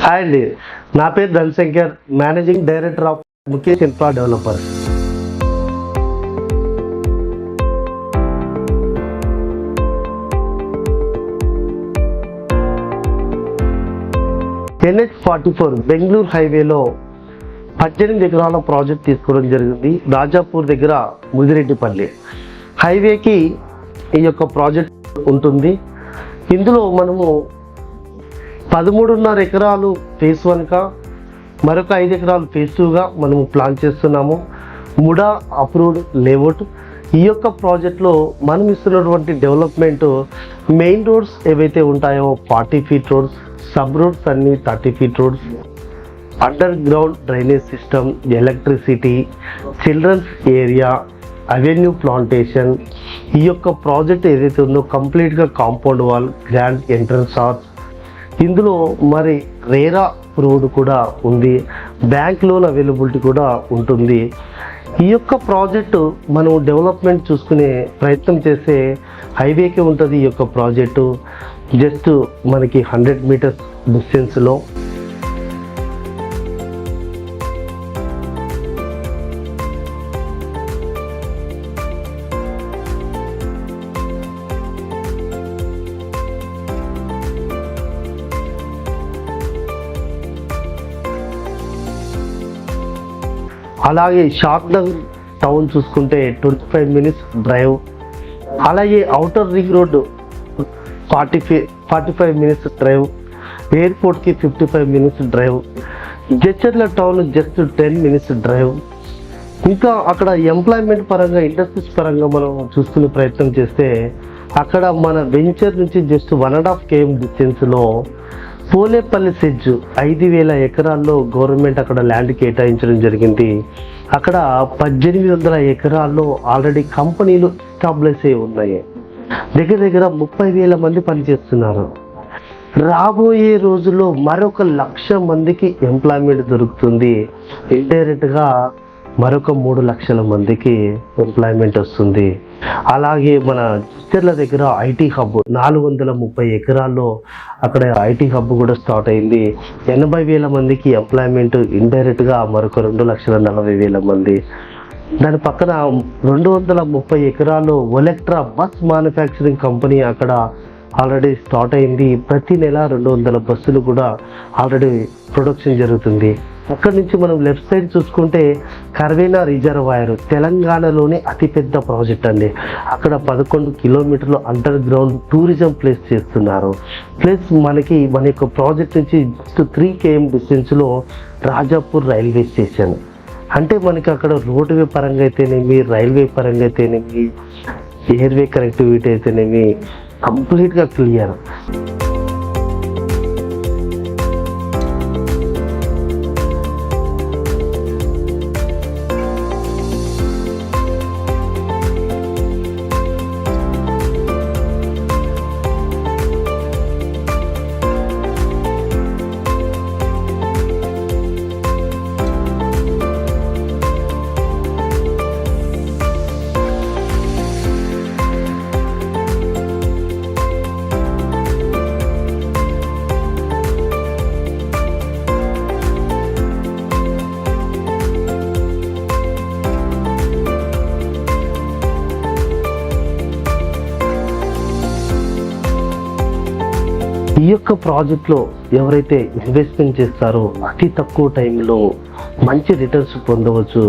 Hi అండి, నా పేరు Dhanashankar, managing director of Mukesh infra developers. NH44 Bengaluru హైవేలో 18 ఎకరాల ప్రాజెక్ట్ తీసుకోవడం జరిగింది. రాజాపూర్ దగ్గర ముదిరెడ్డిపల్లి హైవేకి ఈ యొక్క ప్రాజెక్ట్ ఉంటుంది. ఇందులో మనము 13.5 ఎకరాలు ఫేజ్ 1గా, మరొక 5 ఎకరాలు ఫేజ్ 2గా మనము ప్లాన్ చేస్తున్నాము. MUDA approved layout. ఈ యొక్క ప్రాజెక్ట్లో మనం ఇస్తున్నటువంటి డెవలప్మెంట్ మెయిన్ రోడ్స్ ఏవైతే ఉంటాయో 40 ఫీట్ రోడ్స్, సబ్ రోడ్స్ అన్ని 30 feet roads, underground drainage system, electricity, children's area, avenue plantation. ఈ యొక్క ప్రాజెక్ట్ ఏదైతే ఉందో కంప్లీట్గా compound wall, grand entrance arch. ఇందులో మరి రేరా అప్రూవ్డ్ కూడా ఉంది. బ్యాంక్ లోన్ అవైలబిలిటీ కూడా ఉంటుంది. ఈ యొక్క ప్రాజెక్టు మనం డెవలప్మెంట్ చూసుకునే ప్రయత్నం చేస్తే హైవేకి ఉంటుంది. ఈ యొక్క ప్రాజెక్టు జస్ట్ మనకి 100 మీటర్స్ డిస్టెన్స్లో. అలాగే షాద్ నగర్ టౌన్ చూసుకుంటే 25 మినిట్స్ డ్రైవ్. అలాగే outer ring road 45 minutes drive. ఎయిర్పోర్ట్కి 55 minutes drive. Jadcherla town just 10 minutes drive. ఇంకా అక్కడ ఎంప్లాయ్మెంట్ పరంగా, ఇండస్ట్రీస్ పరంగా మనం చూసుకునే ప్రయత్నం చేస్తే అక్కడ మన వెంచర్ నుంచి జస్ట్ 1.5 km డిస్టెన్స్లో పోలేపల్లి సెజ్ 5,000 ఎకరాల్లో గవర్నమెంట్ అక్కడ ల్యాండ్ కేటాయించడం జరిగింది. అక్కడ 1800 ఎకరాల్లో ఆల్రెడీ కంపెనీలు ఎస్టాబ్లిష్ అయి ఉన్నాయి. దగ్గర 30,000 మంది పనిచేస్తున్నారు. రాబోయే రోజుల్లో మరొక 1,00,000 మందికి ఎంప్లాయ్మెంట్ దొరుకుతుంది. ఇండైరెక్ట్గా మరొక 3 లక్షల మందికి ఎంప్లాయ్మెంట్ వస్తుంది. అలాగే మన చిత్తర్ల దగ్గర ఐటీ హబ్ 430 ఎకరాల్లో అక్కడ ఐటీ హబ్ కూడా స్టార్ట్ అయింది. 80,000 మందికి ఎంప్లాయ్మెంట్, ఇండైరెక్ట్గా మరొక 2,40,000 మంది. దాని పక్కన 230 ఎకరాల్లో ఒలెక్ట్రా బస్ మ్యానుఫ్యాక్చరింగ్ కంపెనీ అక్కడ ఆల్రెడీ స్టార్ట్ అయింది. ప్రతి నెల 200 బస్సులు కూడా ఆల్రెడీ ప్రొడక్షన్ జరుగుతుంది. అక్కడి నుంచి మనం లెఫ్ట్ సైడ్ చూసుకుంటే కర్వేనా రిజర్వాయర్ తెలంగాణలోనే అతిపెద్ద ప్రాజెక్ట్ అండి. అక్కడ 11 కిలోమీటర్లు అండర్ గ్రౌండ్ టూరిజం ప్లేస్ చేస్తున్నారు. ప్లస్ మనకి మన యొక్క ప్రాజెక్ట్ నుంచి జస్ట్ 3 km డిస్టెన్స్లో రాజాపూర్ రైల్వే స్టేషన్. అంటే మనకి అక్కడ రోడ్వే పరంగా అయితేనేమి, రైల్వే పరంగా అయితేనేమి, ఎయిర్వే కనెక్టివిటీ అయితేనేమి కంప్లీట్గా క్లియర్. ఈ యొక్క ప్రాజెక్ట్లో ఎవరైతే ఇన్వెస్ట్మెంట్ చేస్తారో అతి తక్కువ టైంలో మంచి రిటర్న్స్ పొందవచ్చు.